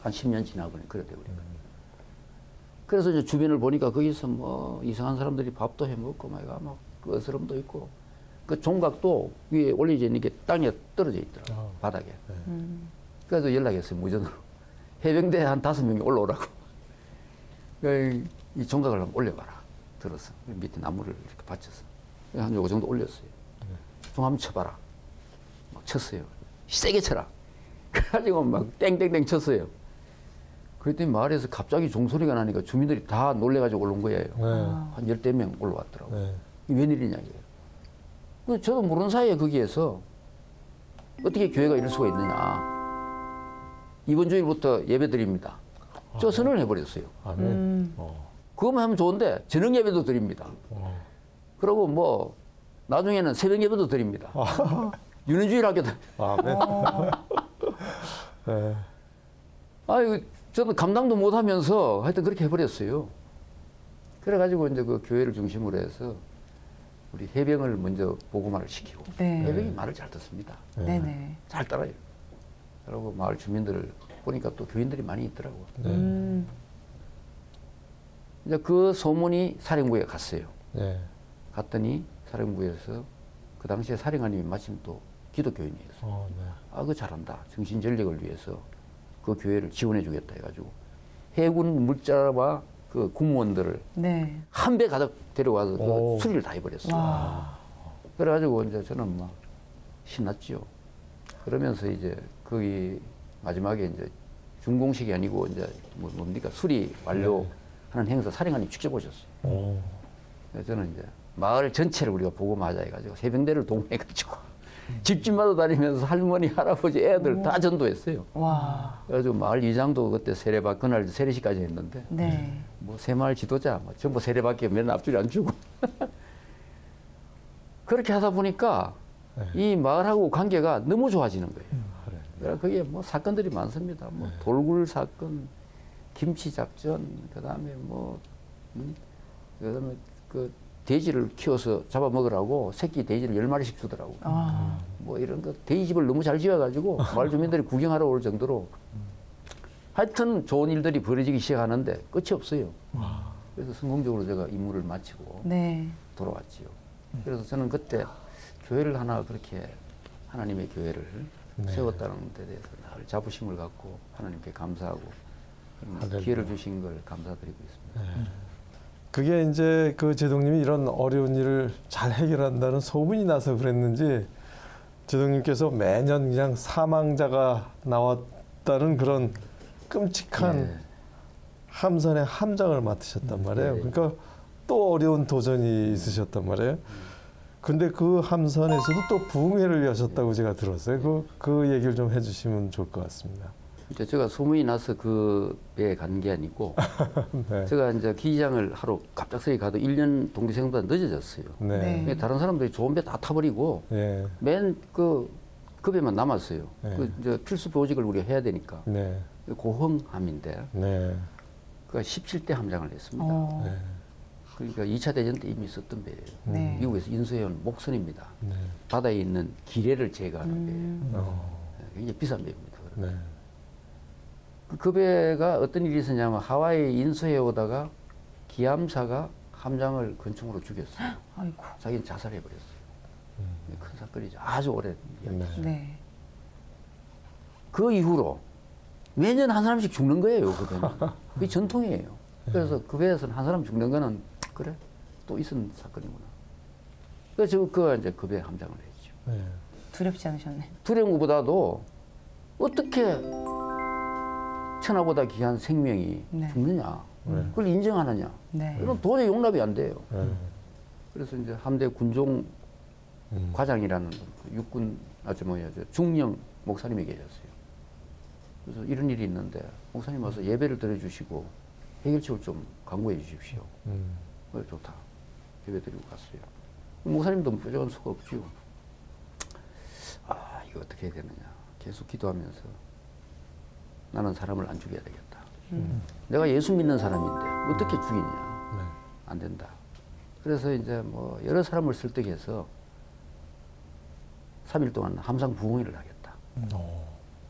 한 10년 지나고 그래 돼버린 거예요. 그래서 이제 주변을 보니까 거기서 뭐 이상한 사람들이 밥도 해 먹고 막 거스름도 있고 그 종각도 위에 올려져 있는 게 땅에 떨어져 있더라고요. 바닥에. 그래서 연락했어요, 무전으로. 해병대 한 5명이 올라오라고. 이 종각을 한번 올려봐라. 들어서 밑에 나무를 이렇게 받쳐서 한 요거 정도 올렸어요. 좀 한번 쳐봐라. 막 쳤어요. 세게 쳐라. 그래가지고 막 땡땡땡 쳤어요. 그랬더니 마을에서 갑자기 종소리가 나니까 주민들이 다 놀래가지고 올라온 거예요. 한 10명 올라왔더라고요. 이게 웬일이냐 이게. 저도 모르는 사이에 거기에서 어떻게 교회가 이럴 수가 있느냐. 이번 주일부터 예배 드립니다. 저 선언을 해버렸어요. 그것만 하면 좋은데 저녁 예배도 드립니다. 그리고 뭐 나중에는 새벽 예배도 드립니다. 유년주일 하게 돼. 네. 아유, 저는 감당도 못하면서 하여튼 그렇게 해버렸어요. 그래가지고 이제 그 교회를 중심으로 해서 우리 해병을 먼저 보고말을 시키고 네. 해병이 말을 잘 듣습니다. 네네. 잘 따라요. 그리고 마을 주민들을 보니까 또 교인들이 많이 있더라고요. 이제 그 소문이 사령부에 갔어요. 네. 갔더니 사령부에서 그 당시에 사령관님이 마침 또 기독교인이었어요. 아, 그거 잘한다. 정신전력을 위해서 그 교회를 지원해 주겠다 해가지고 해군 물자와 그 군무원들을 네. 한 배 가득 데려와서 그 수리를 다 해버렸어요. 와. 그래가지고 이제 저는 막 신났지요. 그러면서 이제 거기 마지막에 이제 준공식이 아니고 이제 뭡니까 수리 완료하는 행사 사령관님 직접 오셨어요. 그래서 저는 이제 마을 전체를 우리가 보고하자 해가지고 해병대를 동원해가지고 집집마다 다니면서 할머니, 할아버지, 애들 다 전도했어요. 와. 그래가지고 마을 이장도 그때 세례받 그날 세례식까지 했는데 네. 뭐 새마을 지도자 뭐 전부 세례받기 맨날 앞줄이 안 주고 그렇게 하다 보니까 이 마을하고 관계가 너무 좋아지는 거예요. 그래서 그게 뭐 사건들이 많습니다. 뭐 돌굴 사건, 김치 작전, 그다음에 뭐 그다음에 그 돼지를 키워서 잡아먹으라고 새끼 돼지를 10마리씩 주더라고. 뭐 이런 거 돼지집을 너무 잘 지어가지고 마을 주민들이 구경하러 올 정도로 하여튼 좋은 일들이 벌어지기 시작하는데 끝이 없어요. 그래서 성공적으로 제가 임무를 마치고 네. 돌아왔지요. 그래서 저는 그때 교회를 하나 그렇게 하나님의 교회를 세웠다는 데 대해서 늘 자부심을 갖고 하나님께 감사하고 그런 기회를 주신 걸 감사드리고 있습니다. 그게 이제 그 제동님이 이런 어려운 일을 잘 해결한다는 소문이 나서 그랬는지 제동님께서 매년 그냥 사망자가 나왔다는 그런 끔찍한 함선의 함장을 맡으셨단 말이에요. 그러니까 또 어려운 도전이 있으셨단 말이에요. 근데 그 함선에서도 또 부흥회를 여셨다고 제가 들었어요. 그 얘기를 좀 해주시면 좋을 것 같습니다. 이제 제가 소문이 나서 그 배에 간 게 아니고 네. 제가 이제 기장을 하러 갑작스레 가도 1년 동기생보다 늦어졌어요. 네. 네. 다른 사람들이 좋은 배 다 타버리고 네. 맨 그 배만 남았어요. 네. 그 이제 필수 보직을 우리가 해야 되니까 네. 고흥함인데 네. 그 17대 함장을 했습니다. 네. 그러니까 2차 대전 때 이미 썼던 배예요. 네. 미국에서 인수해온 목선입니다. 네. 바다에 있는 기뢰를 제거하는 배예요. 굉장히 비싼 배입니다. 네. 그 배가 어떤 일이 있었냐면 하와이 인수해 오다가 기암사가 함장을 권총으로 죽였어요. 아이고. 자기는 자살해버렸어요. 큰 사건이죠. 아주 오랜 이야기. 네. 그 이후로 매년 한 사람씩 죽는 거예요. 그 배는. 그게 전통이에요. 그래서 그 배에서는 한 사람 죽는 거는 그래 또 있은 사건이구나. 그래서 그가 이제 그 배에 함장을 했죠. 네. 두렵지 않으셨네. 두려운 것보다도 어떻게 천하보다 귀한 생명이 네. 죽느냐, 그걸 인정하느냐, 네. 이건 도저히 용납이 안 돼요. 네. 그래서 이제 함대 군종 과장이라는 그 육군 중령 목사님이 계셨어요. 그래서 이런 일이 있는데 목사님 와서 예배를 드려주시고 해결책을 좀 강구해 주십시오. 그래 좋다. 예배 드리고 갔어요. 목사님도 뾰족한 수가 없죠. 아 이거 어떻게 해야 되느냐. 계속 기도하면서 나는 사람을 안 죽여야 되겠다. 내가 예수 믿는 사람인데 어떻게 죽이냐. 안 된다. 그래서 이제 뭐 여러 사람을 설득해서 3일 동안 함상 부흥회를 하겠다.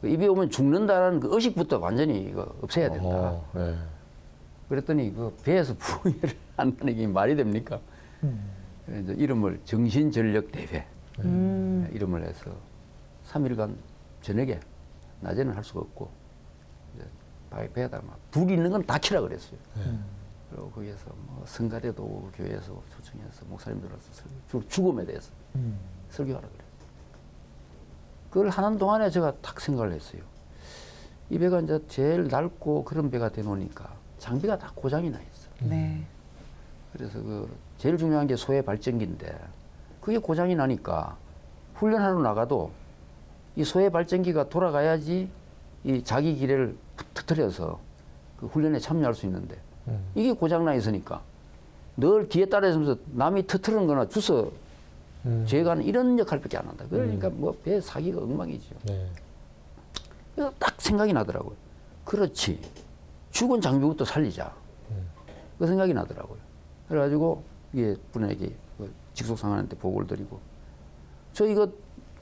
입에 오면 죽는다라는 그 의식부터 완전히 이거 없애야 된다. 네. 그랬더니 그 배에서 부흥회를 한다는 게 말이 됩니까? 그래서 이름을 정신전력대회 이름을 해서 3일간 저녁에 낮에는 할 수가 없고 이제 배에다 막 불이 있는 건 다 키라 그랬어요. 그리고 거기에서 뭐 성가대도 오고 교회에서 초청해서 목사님들 와서 주로 죽음에 대해서 설교하라 그래요. 그걸 하는 동안에 제가 딱 생각을 했어요. 이 배가 이제 제일 낡고 그런 배가 되놓으니까 장비가 다 고장이 나 있어. 네. 그래서 그 제일 중요한 게 소해 발전기인데 그게 고장이 나니까 훈련하러 나가도 이 소해 발전기가 돌아가야지 이 자기 기뢰를 터뜨려서 그 훈련에 참여할 수 있는데 이게 고장나 있으니까 늘 뒤에 따라서면서 남이 터뜨리는 거나 주워 제가는 이런 역할밖에 안 한다. 그러니까 뭐 배 사기가 엉망이죠. 네. 그래서 딱 생각이 나더라고요. 그렇지. 죽은 장비부터 살리자. 그 생각이 나더라고요. 그래가지고 이게 분에게 그 직속상한테 보고를 드리고 저 이거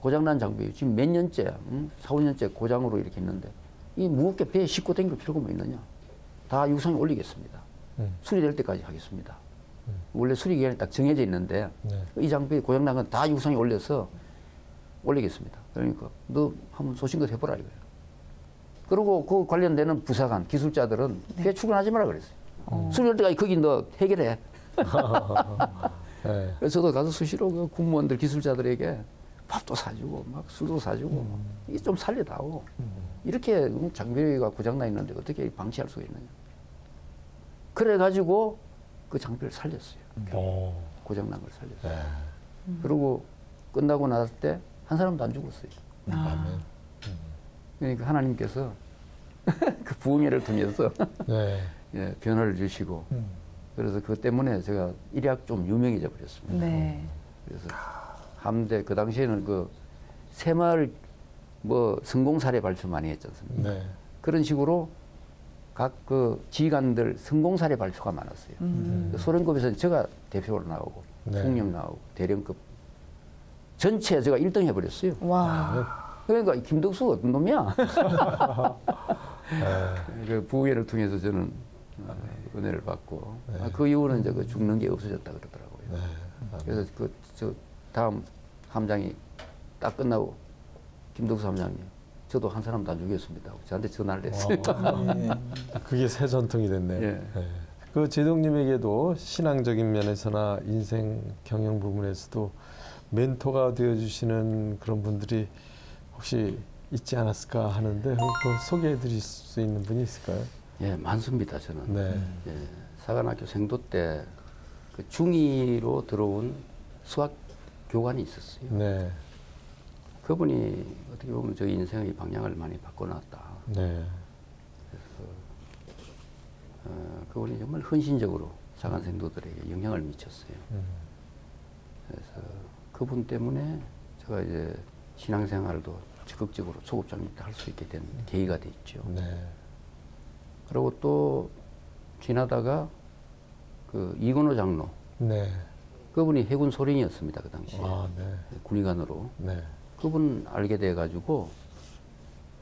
고장난 장비예요. 지금 몇 년째, 4, 5년째 고장으로 이렇게 있는데 이 무겁게 배에 싣고 다닐 필요가 뭐 있느냐. 다 유상에 올리겠습니다. 수리될 때까지 하겠습니다. 원래 수리 기간이 딱 정해져 있는데 네. 이 장비 고장난 건 다 유상에 올려서 올리겠습니다. 그러니까 너 한번 소신껏 해보라 이거예요. 그리고 그 관련되는 부사관, 기술자들은 배 출근하지 마라 그랬어요. 수리할 때까지 거기 너 해결해. 네. 그래서 저도 가서 수시로 그 군무원들, 기술자들에게 밥도 사주고 막 술도 사주고 이게 좀 살려다오. 이렇게 장비가 고장나 있는데 어떻게 방치할 수가 있느냐. 그래가지고 그 장비를 살렸어요. 고장난 걸 살렸어요. 그리고 끝나고 났을 때 한 사람도 안 죽었어요. 그러니까 하나님께서 그 부흥회를 통해서 네. 예, 변화를 주시고 그래서 그것 때문에 제가 일약 좀 유명해져 버렸습니다. 네. 그래서 함대 그 당시에는 그 새마을 뭐 성공 사례 발표 많이 했지 않습니까? 네. 그런 식으로 각 그 지휘관들 성공 사례 발표가 많았어요. 그 소련급에서는 제가 대표로 나오고 네. 총령 나오고 대령급 전체 제가 1등 해버렸어요. 와. 그러니까 김덕수가 어떤 놈이야? 그 부회를 통해서 저는 은혜를 받고 그 이후는 이제 그 죽는 게 없어졌다 그러더라고요. 그래서 그 저 다음 함장이 딱 끝나고 김덕수 함장이 저도 한 사람도 안 죽였습니다. 저한테 전화를 했어요. 그게 새 전통이 됐네요. 예. 네. 그 제동님에게도 신앙적인 면에서나 인생 경영 부분에서도 멘토가 되어주시는 그런 분들이 혹시 있지 않았을까 하는데 한번 소개해드릴 수 있는 분이 있을까요? 예, 많습니다. 저는 네. 예, 사관학교 생도 때 그 중2로 들어온 수학 교관이 있었어요. 네. 그분이 어떻게 보면 저희 인생의 방향을 많이 바꿔놨다. 네. 그분이 정말 헌신적으로 사관 생도들에게 영향을 미쳤어요. 그래서 그분 때문에 제가 이제 신앙생활도 적극적으로 소급장립 할 수 있게 된 계기가 됐죠. 네. 그리고 또 지나다가 그 이건호 장로, 네. 그분이 해군 소령이었습니다. 그 당시에. 아, 네. 군의관으로. 네. 그분 알게 돼가지고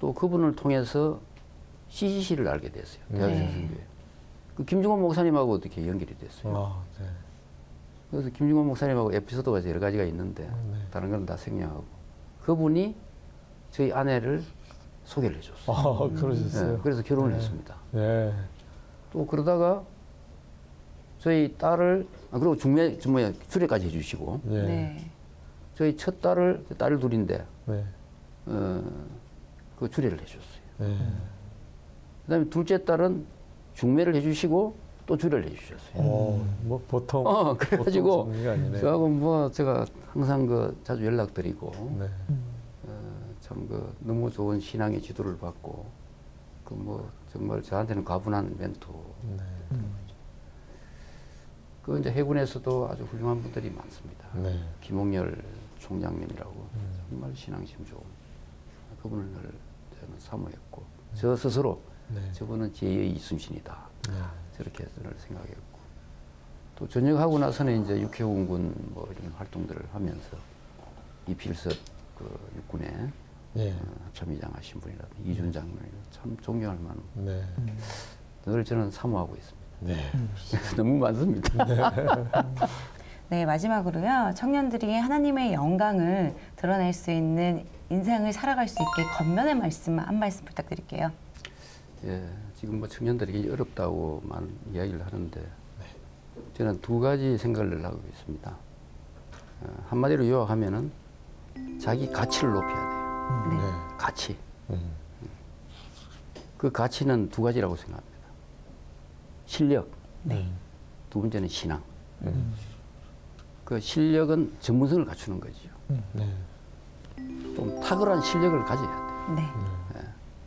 또 그분을 통해서 CCC를 알게 됐어요. 대한신성교회. 그 김중원 목사님하고 어떻게 연결이 됐어요. 아, 네. 그래서 김중원 목사님하고 에피소드가 여러 가지가 있는데 다른 건 다 생략하고 그분이 저희 아내를 소개를 해줬어요. 아, 그러셨어요? 네, 그래서 결혼을 했습니다. 네. 또 그러다가 저희 딸을 그리고 주례까지 해주시고 네. 네. 저희 첫 딸을 딸 둘인데 네. 그 주례를 해줬어요. 네. 그다음에 둘째 딸은 중매를 해주시고 또 주례를 해주셨어요. 뭐 보통 그래가지고 보통 정리가 아니네요. 저하고 뭐 제가 항상 그 자주 연락드리고 네. 참 그 너무 좋은 신앙의 지도를 받고 그 뭐 정말 저한테는 과분한 멘토. 네. 그 이제 해군에서도 아주 훌륭한 분들이 많습니다. 네. 김홍열 총장님이라고 정말 신앙심 좋은 그분을 늘 저는 사모했고 저 스스로 네. 저분은 제2의 이순신이다. 네. 저렇게 늘 생각했고 또 전역하고 나서는 이제 육해공군 뭐 이런 활동들을 하면서 이필섭 그 육군의 예. 참의장 하신 분이라든지 이준 장군을 참 존경할 만한 네. 늘 저는 사모하고 있습니다. 네. 너무 많습니다. 네, 마지막으로요. 청년들이 하나님의 영광을 드러낼 수 있는 인생을 살아갈 수 있게 겉면의 말씀 한 말씀 부탁드릴게요. 예, 지금 뭐 청년들이 어렵다고만 이야기를 하는데 저는 두 가지 생각을 하고 있습니다. 한마디로 요약하면은 자기 가치를 높여야 돼요. 네. 가치. 그 가치는 두 가지라고 생각합니다. 실력. 네. 두 번째는 신앙. 그 실력은 전문성을 갖추는 거죠. 좀 탁월한 실력을 가져야 돼요. 네.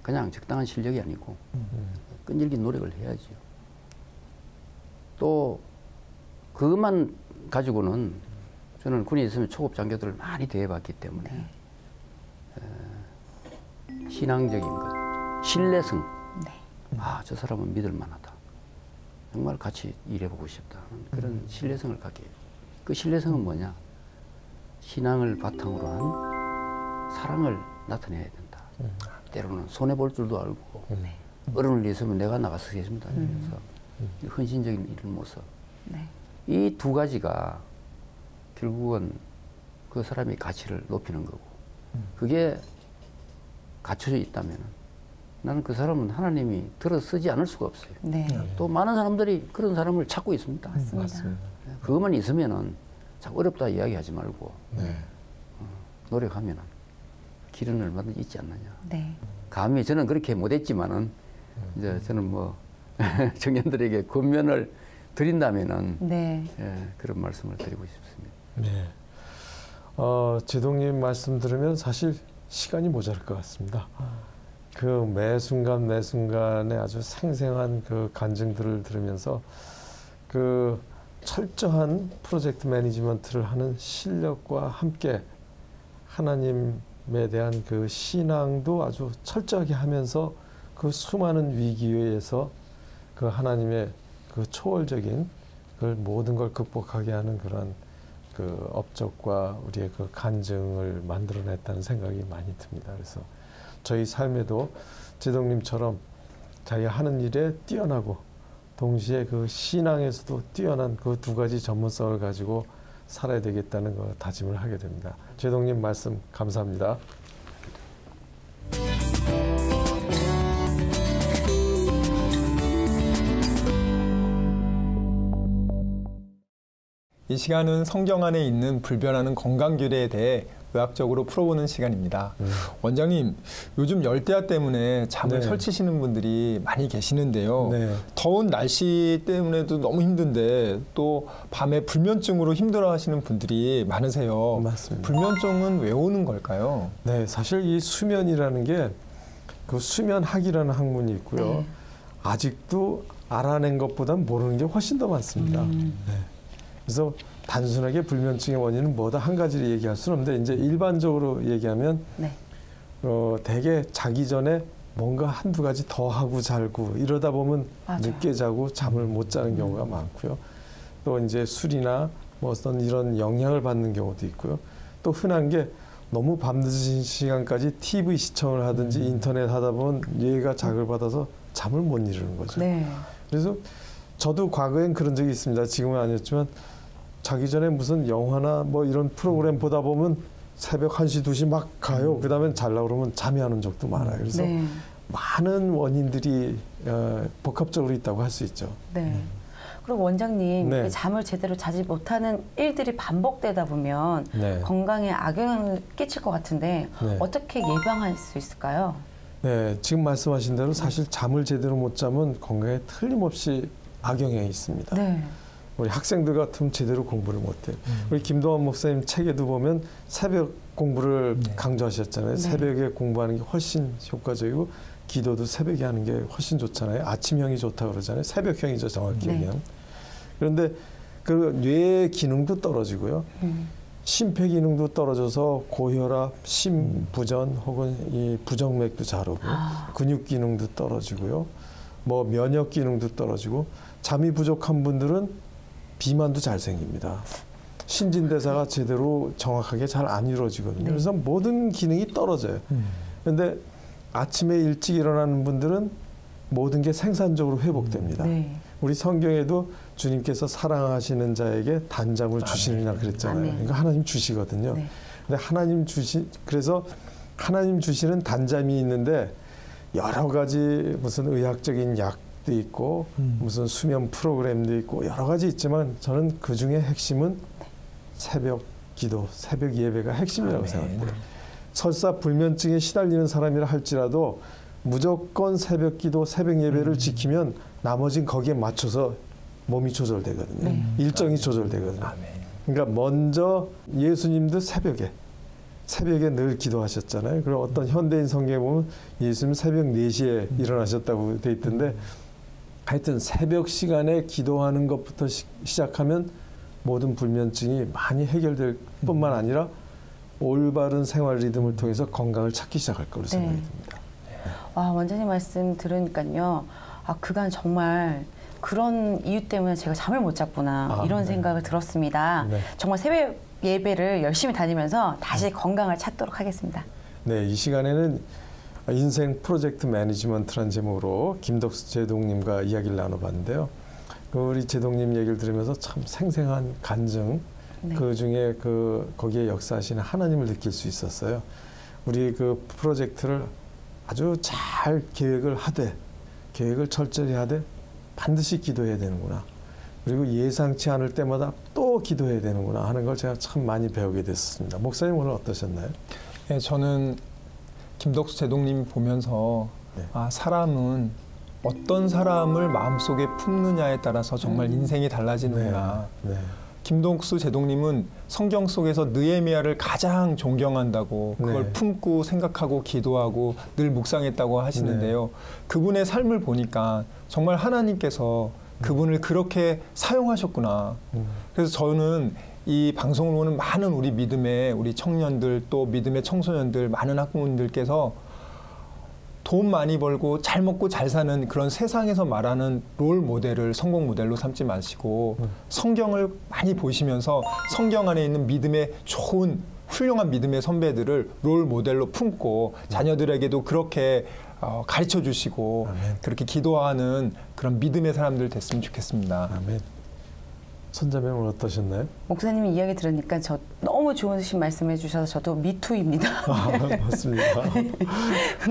그냥 적당한 실력이 아니고 끈질긴 노력을 해야죠. 또 그것만 가지고는 저는 군에 있으면 초급 장교들을 많이 대해봤기 때문에 신앙적인 것, 신뢰성. 네. 아, 저 사람은 믿을 만하다. 정말 같이 일해보고 싶다. 그런 신뢰성을 갖게 해요. 그 신뢰성은 뭐냐? 신앙을 바탕으로 한 사랑을 나타내야 된다. 때로는 손해볼 줄도 알고 어른을 위해서면 내가 나가서 하겠습니다. 그래서 헌신적인 이런 모습. 네. 이 두 가지가 결국은 그 사람의 가치를 높이는 거고 그게 갖춰져 있다면 나는 그 사람은 하나님이 들어 쓰지 않을 수가 없어요. 네. 또 많은 사람들이 그런 사람을 찾고 있습니다. 맞습니다. 그것만 있으면은 자꾸 어렵다 이야기하지 말고 노력하면은 길은 얼마든지 있지 않느냐. 네. 감히 저는 그렇게 못했지만은 이제 저는 뭐 청년들에게 권면을 드린다면은 네. 그런 말씀을 드리고 싶습니다. 네. 제동님 말씀 들으면 사실 시간이 모자랄 것 같습니다. 그 매 순간 매 순간의 아주 생생한 그 간증들을 들으면서 그 철저한 프로젝트 매니지먼트를 하는 실력과 함께 하나님에 대한 그 신앙도 아주 철저하게 하면서 그 수많은 위기에서 그 하나님의 그 초월적인 그 모든 걸 극복하게 하는 그런 그 업적과 우리의 그 간증을 만들어냈다는 생각이 많이 듭니다. 그래서 저희 삶에도 제동님처럼 자기가 하는 일에 뛰어나고 동시에 그 신앙에서도 뛰어난 그 두 가지 전문성을 가지고 살아야 되겠다는 거 다짐을 하게 됩니다. 제동님 말씀 감사합니다. 이 시간은 성경 안에 있는 불변하는 건강규례에 대해 의학적으로 풀어보는 시간입니다. 원장님, 요즘 열대야 때문에 잠을 설치시는 분들이 많이 계시는데요. 더운 날씨 때문에도 너무 힘든데 또 밤에 불면증으로 힘들어하시는 분들이 많으세요. 맞습니다. 불면증은 왜 오는 걸까요? 네, 사실 이 수면이라는 게 그 수면학이라는 학문이 있고요. 아직도 알아낸 것보단 모르는 게 훨씬 더 많습니다. 그래서 단순하게 불면증의 원인은 뭐다 한 가지를 얘기할 수는 없는데 이제 일반적으로 얘기하면 대개 자기 전에 뭔가 한두 가지 더 하고 자고 이러다 보면 늦게 자고 잠을 못 자는 경우가 많고요. 또 이제 술이나 뭐 어떤 이런 영향을 받는 경우도 있고요. 또 흔한 게 너무 밤늦은 시간까지 TV 시청을 하든지 인터넷 하다 보면 뇌가 자극을 받아서 잠을 못 이루는 거죠. 그래서 저도 과거엔 그런 적이 있습니다. 지금은 아니었지만 자기 전에 무슨 영화나 뭐 이런 프로그램 보다 보면 새벽 1시, 2시 막 가요. 그 다음에 자려고 그러면 잠이 안 오는 적도 많아요. 그래서 많은 원인들이 복합적으로 있다고 할 수 있죠. 그리고 원장님, 잠을 제대로 자지 못하는 일들이 반복되다 보면 건강에 악영향을 끼칠 것 같은데 어떻게 예방할 수 있을까요? 네, 지금 말씀하신 대로 사실 잠을 제대로 못 자면 건강에 틀림없이 악영향이 있습니다. 우리 학생들 같으면 제대로 공부를 못해요. 우리 김동환 목사님 책에도 보면 새벽 공부를 강조하셨잖아요. 새벽에 공부하는 게 훨씬 효과적이고 기도도 새벽에 하는 게 훨씬 좋잖아요. 아침형이 좋다고 그러잖아요. 새벽형이죠, 정확히 얘기하면. 그런데 그 뇌 기능도 떨어지고요. 심폐 기능도 떨어져서 고혈압, 심부전 혹은 이 부정맥도 자르고 근육 기능도 떨어지고요. 뭐 면역 기능도 떨어지고 잠이 부족한 분들은 비만도 잘 생깁니다. 신진대사가 제대로 정확하게 잘 안 이루어지거든요. 그래서 모든 기능이 떨어져요. 그런데 아침에 일찍 일어나는 분들은 모든 게 생산적으로 회복됩니다. 우리 성경에도 주님께서 사랑하시는 자에게 단잠을 주시느냐 그랬잖아요. 그러니까 하나님 주시거든요. 근데 그래서 하나님 주시는 단잠이 있는데 여러 가지 무슨 의학적인 약도 있고 무슨 수면 프로그램도 있고 여러 가지 있지만 저는 그 중에 핵심은 새벽 기도, 새벽 예배가 핵심이라고 생각해요. 설사 불면증에 시달리는 사람이라 할지라도 무조건 새벽 기도, 새벽 예배를 지키면 나머진 거기에 맞춰서 몸이 조절되거든요. 일정이 조절되거든요. 그러니까 먼저 예수님도 새벽에 늘 기도하셨잖아요. 그리고 어떤 현대인 성경에 보면 예수님 새벽 4시에 일어나셨다고 돼 있던데 하여튼 새벽 시간에 기도하는 것부터 시작하면 모든 불면증이 많이 해결될 뿐만 아니라 올바른 생활 리듬을 통해서 건강을 찾기 시작할 거로 생각이 듭니다. 와, 원장님 말씀 들으니까요. 아, 그간 정말 그런 이유 때문에 제가 잠을 못 잤구나 이런 생각을 들었습니다. 정말 새벽 예배를 열심히 다니면서 다시 건강을 찾도록 하겠습니다. 네, 이 시간에는 인생 프로젝트 매니지먼트라는 제목으로 김덕수 제동님과 이야기를 나눠봤는데요. 우리 제동님 얘기를 들으면서 참 생생한 간증, 그 중에 거기에 역사하시는 하나님을 느낄 수 있었어요. 우리 그 프로젝트를 아주 잘 계획을 철저히 하되 반드시 기도해야 되는구나. 그리고 예상치 않을 때마다 또 기도해야 되는구나 하는 걸 제가 참 많이 배우게 됐습니다. 목사님 오늘 어떠셨나요? 네, 저는 김덕수 제동님 보면서 아, 사람은 어떤 사람을 마음속에 품느냐에 따라서 정말 인생이 달라지는구나. 김덕수 제동님은 성경 속에서 느헤미야를 가장 존경한다고 그걸 품고 생각하고 기도하고 늘 묵상했다고 하시는데요. 그분의 삶을 보니까 정말 하나님께서 그분을 그렇게 사용하셨구나. 그래서 저는 이 방송을 보는 많은 우리 믿음의 우리 청년들 또 믿음의 청소년들 많은 학부모님들께서 돈 많이 벌고 잘 먹고 잘 사는 그런 세상에서 말하는 롤 모델을 성공 모델로 삼지 마시고 성경을 많이 보시면서 성경 안에 있는 믿음의 좋은 훌륭한 믿음의 선배들을 롤 모델로 품고 자녀들에게도 그렇게 가르쳐 주시고 그렇게 기도하는 그런 믿음의 사람들 됐으면 좋겠습니다. 아멘. 손자매 오늘 어떠셨나요? 목사님이 이야기 들으니까 저 너무 좋으신 말씀해 주셔서 저도 미투입니다. 맞습니다.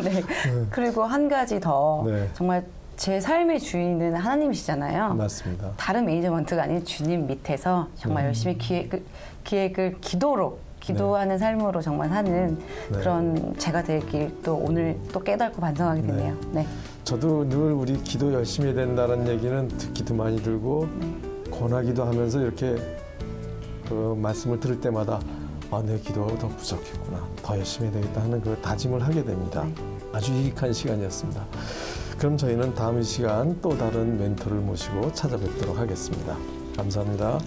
네. 그리고 한 가지 더 정말 제 삶의 주인은 하나님이시잖아요. 맞습니다. 다른 매니저먼트가 아닌 주님 밑에서 정말 열심히 기획을 기도하는 삶으로 정말 사는 그런 제가 되길 또 오늘 또 깨닫고 반성하게 되네요. 저도 늘 우리 기도 열심히 해야 된다는 얘기는 듣기도 많이 들고 권하기도 하면서 이렇게 그 말씀을 들을 때마다 내 기도가 더 부족했구나. 더 열심히 해야 되겠다 하는 그 다짐을 하게 됩니다. 아주 유익한 시간이었습니다. 그럼 저희는 다음 시간 또 다른 멘토를 모시고 찾아뵙도록 하겠습니다. 감사합니다.